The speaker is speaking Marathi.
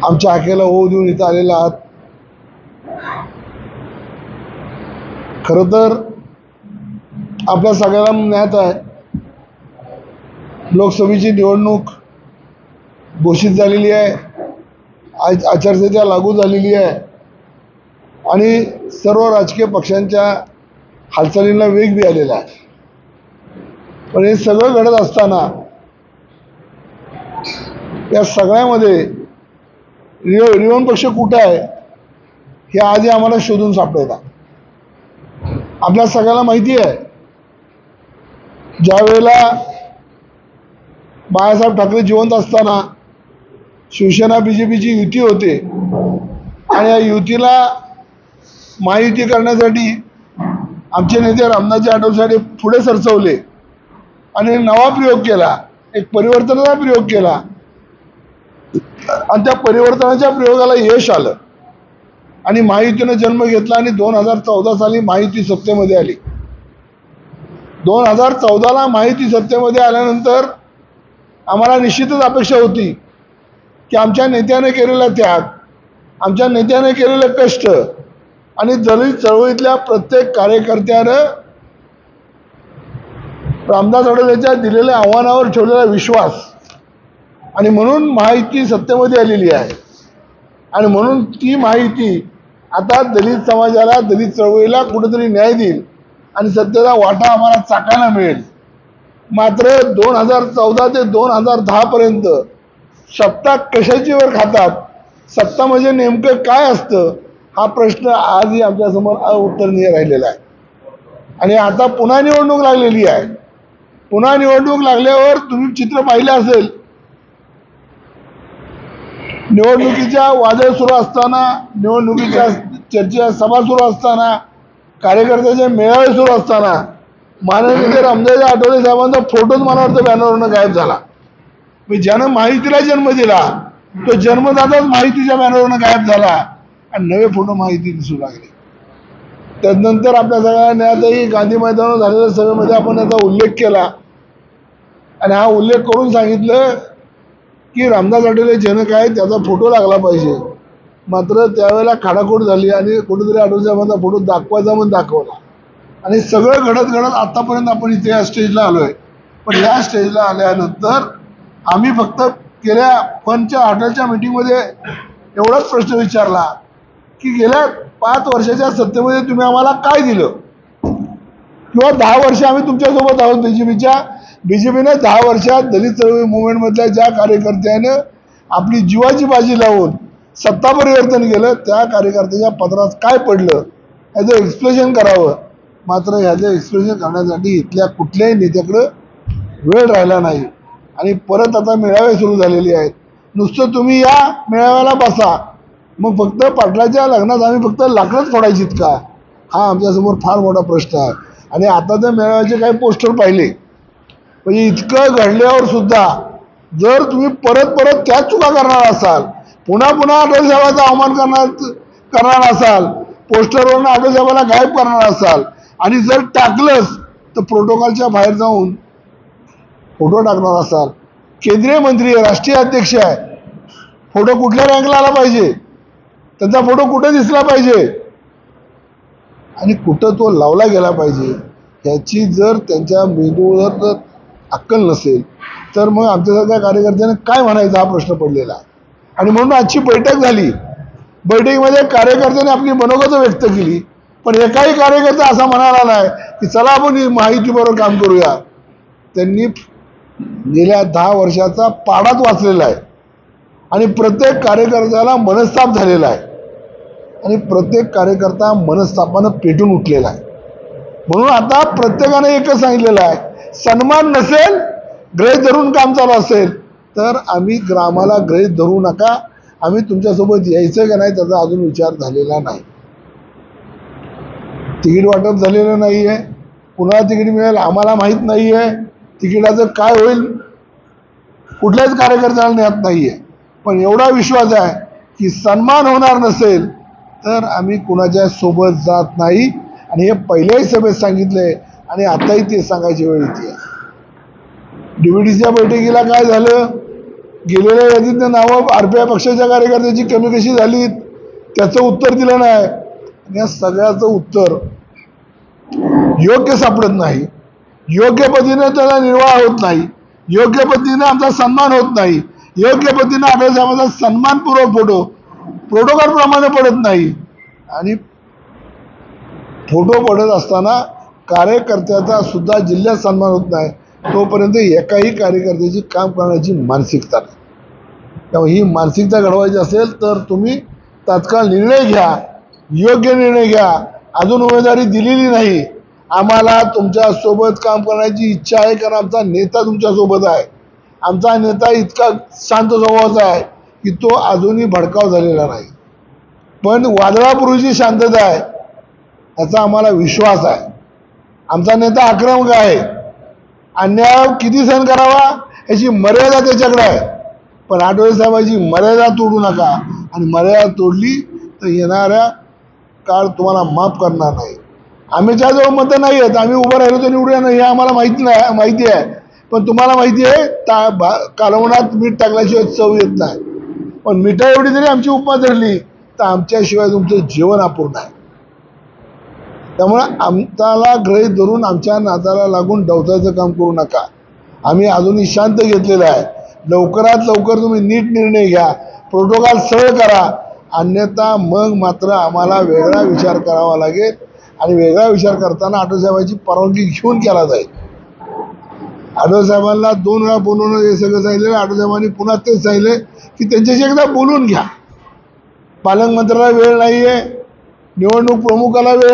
आमच्या हाकेला होऊ देऊन इथं आलेला आहात. खरं तर आपल्या सगळ्याला ज्ञात आहे, लोकसभेची निवडणूक घोषित झालेली आहे, आचारसंहिता लागू झालेली आहे आणि सर्व राजकीय पक्षांच्या हालचालींना वेग बी आलेला आहे. पण हे सगळं घडत असताना या सगळ्यामध्ये रिवण पक्ष कुठं आहे हे आधी आम्हाला शोधून सापडेना. आपल्या सगळ्याला माहिती आहे, ज्या वेळेला बाळासाहेब ठाकरे जिवंत असताना शिवसेना बीजेपीची युती होते आणि या युतीला महायुती करण्यासाठी आमचे नेते रामदासजी आठवले पुढे सरसवले आणि नवा प्रयोग केला, एक परिवर्तनाचा प्रयोग केला आणि त्या परिवर्तनाच्या प्रयोगाला यश आलं आणि महायुतीनं जन्म घेतला आणि 2014 साली महायुती सत्तेमध्ये आली. 2014ला महायुती सत्तेमध्ये आल्यानंतर आम्हाला निश्चितच अपेक्षा होती की आमच्या नेत्याने केलेला त्याग, आमच्या नेत्याने केलेले कष्ट आणि दलित चळवळीतल्या प्रत्येक कार्यकर्त्यानं रामदास आठवलेंच्या दिलेल्या आव्हानावर ठेवलेला विश्वास आणि म्हणून महायुती सत्तेमध्ये आलेली आहे आणि म्हणून ती महायुती आता दलित समाजाला, दलित चळवळीला कुठेतरी न्याय देईल आणि सत्तेचा वाटा आम्हाला चाकायला मिळेल. मात्र 2014 ते 2010 पर्यंत सत्ता कशाची वर खातात, सत्ता म्हणजे नेमकं काय असतं, हा प्रश्न आजही आमच्यासमोर उत्तरणीय राहिलेला आहे. आणि आता पुन्हा निवडणूक लागलेली आहे. पुन्हा निवडणूक लागल्यावर तुम्ही चित्र पाहिलं असेल, निवडणुकीच्या वादळ सुरू असताना, निवडणुकीच्या चर्चा सभा सुरू असताना, कार्यकर्त्याचे मेळावे सुरू असताना माननीय रामदासजी आठवले साहेबांचा फोटोच मला वाटतं बॅनरवरनं गायब झाला. ज्यानं महायुतीला जन्म दिला तो जन्मदाताच महायुतीच्या बॅनरवरनं गायब झाला आणि नवे फोटो महायुती दिसू लागले. त्यानंतर आपल्या सगळ्यांना आताही गांधी मैदानावर झालेल्या सभेमध्ये आपण याचा उल्लेख केला आणि हा उल्लेख करून सांगितलं की रामदास आठवले जनक आहे, त्याचा फोटो लागला पाहिजे. मात्र त्यावेळेला खाडाखोड झाली आणि कुठेतरी आठवले साहेबांचा फोटो दाखवायचा म्हणून दाखवला आणि सगळं घडत आतापर्यंत आपण इथे या स्टेजला आलोय. पण या स्टेजला आल्यानंतर आम्ही फक्त गेल्या फनच्या हॉटेलच्या मीटिंगमध्ये एवढाच प्रश्न विचारला की गेल्या 5 वर्षाच्या सत्तेमध्ये तुम्ही आम्हाला काय दिलं, किंवा 10 वर्ष आम्ही तुमच्यासोबत आहोत. बीजेपीने 10 वर्षात दलित चळवळी मुवमेंटमधल्या ज्या कार्यकर्त्यानं आपली जीवाची बाजी लावून सत्ता परिवर्तन केलं, त्या कार्यकर्त्याच्या पदरात काय पडलं याचं एक्सप्लेनेशन करावं. मात्र ह्याचं एक्सप्लेनेशन करण्यासाठी इथल्या कुठल्याही नेत्याकडं वेळ राहिला नाही आणि परत आता मेळावे सुरू झालेले आहेत. नुसतं तुम्ही या मेळाव्याला बसा, मग फक्त पाटलाच्या लग्नात आम्ही फक्त लाकडंच फोडायचीत का, हा आमच्यासमोर फार मोठा प्रश्न आहे. आणि आता त्या मेळाव्याचे काही पोस्टर पाहिले, म्हणजे इतकं घडल्यावर सुद्धा जर तुम्ही परत त्याच चुका करणार असाल, पुन्हा आठवले साहेबांचा अवमान करणार असाल, पोस्टरवरून आठवले साहेबांना गायब करणार असाल आणि जर टाकलंच तर प्रोटोकॉलच्या बाहेर जाऊन फोटो टाकणार असाल, केंद्रीय मंत्री आहे, राष्ट्रीय अध्यक्ष आहे, फोटो कुठल्या रँकला आला पाहिजे, त्यांचा फोटो कुठे दिसला पाहिजे आणि कुठं तो लावला गेला पाहिजे, ह्याची जर त्यांच्या मेंदूवर जर अक्कल नसेल तर मग आमच्यासारख्या कार्यकर्त्यांना काय म्हणायचं हा प्रश्न पडलेला आहे. आणि म्हणून आजची बैठक झाली. बैठकीमध्ये कार्यकर्त्यांनी आपली मनोगत व्यक्त केली, पण एकाही कार्यकर्ता असा म्हणाला नाही की चला आपण महायुतीबरोबर काम करूया. त्यांनी गेल्या 10 वर्षाचा पाडाच वाचलेला आहे आणि प्रत्येक कार्यकर्त्याला मनस्ताप झालेला आहे आणि प्रत्येक कार्यकर्ता मनस्तापानं पेटून उठलेला आहे. म्हणून आता प्रत्येकाने एकच सांगितलेलं आहे, सन्मान नसेल, गृहीत धरून काम चालू असेल तर आम्ही ग्रामाला गृहीत धरू नका, आम्ही तुमच्यासोबत यायचं का नाही त्याचा अजून विचार झालेला नाही. तिकीट वाटप झालेलं नाही आहे, पुन्हा तिकीट मिळेल आम्हाला माहीत नाही आहे, तिकिटाचं काय होईल कुठल्याच कार्यकर्त्याला ज्ञात नाही आहे. पण एवढा विश्वास आहे की सन्मान होणार नसेल तर आम्ही कुणाच्या सोबत जात नाही आणि हे पहिल्याही सभेत सांगितलंय आणि आताही ते सांगायची वेळ येते. DVDच्या बैठकीला काय झालं, गेलेल्या यादीतनं नावं RPI पक्षाच्या कार्यकर्त्याची कमी कशी झाली त्याचं उत्तर दिलं नाही. आणि या सगळ्याचं उत्तर योग्य सापडत नाही. योग्य पद्धतीने त्याला निर्वाह होत नाही. योग्य पद्धतीने आमचा सन्मान होत नाही. योग्य पद्धतीने आठवले साहेबांचा सन्मानपूर्वक फोटो प्रोटोकॉल प्रमाणे पडत नाही. आणि फोटो पडत असताना कार्यकर्त्याचा सुद्धा जिल्ह्यात सन्मान होत नाही. तोपर्यंत एकाही कार्यकर्त्याची काम करण्याची मानसिकता नाही. त्यामुळे ही मानसिकता घडवायची असेल तर तुम्ही तात्काळ निर्णय घ्या, योग्य निर्णय घ्या. अजून उमेदवारी दिलेली नाही. आम्हाला तुमच्या सोबत काम करण्याची इच्छा आहे, कारण आमचा नेता तुमच्या सोबत आहे. आमचा नेता इतका शांत स्वभावाचा आहे की तो अजूनही भडकाव झालेला नाही. पण वादळापूर्वीची शांतता आहे याचा आम्हाला विश्वास आहे. आमचा नेता आक्रमक आहे. अन्याय किती सहन करावा याची मर्यादा त्याच्याकडे आहे. पण आठवले साहेबांची मर्यादा तोडू नका. आणि मर्यादा तोडली तर येणाऱ्या काळ तुम्हाला माफ करणार नाही. आम्हीच्याजवळ मतं नाही आहेत. आम्ही उभं राहिलो तर निवडूया नाही हे आम्हाला माहिती आहे. पण तुम्हाला माहिती आहे कालवणात मीठ टाकल्याशिवाय चव येत नाही. पण मिठा एवढी जरी आमची उपमा धरली तर आमच्याशिवाय तुमचं जेवण अपूर्ण आहे. त्यामुळे आमच्याला गृहीत धरून आमच्या नादाला लागून डवचायचं काम करू नका. आम्ही अजूनही शांत घेतलेलं आहे. लवकरात लवकर तुम्ही नीट निर्णय घ्या, प्रोटोकॉल सरळ करा. अन्यथा मग मात्र आम्हाला वेगळा विचार करावा लागेल. आणि वेगळा विचार करताना आठवलेसाहेबांची परवानगी घेऊन केला जाईल. आठवलेसाहेबांना 2 वेळा बोलवणं हे सगळं सांगितलं. आठवलेसाहेबांनी पुन्हा तेच सांगितले की त्यांच्याशी एकदा बोलून घ्या. पालकमंत्र्याला वेळ नाहीये, निवडणूक प्रमुखाला वेळ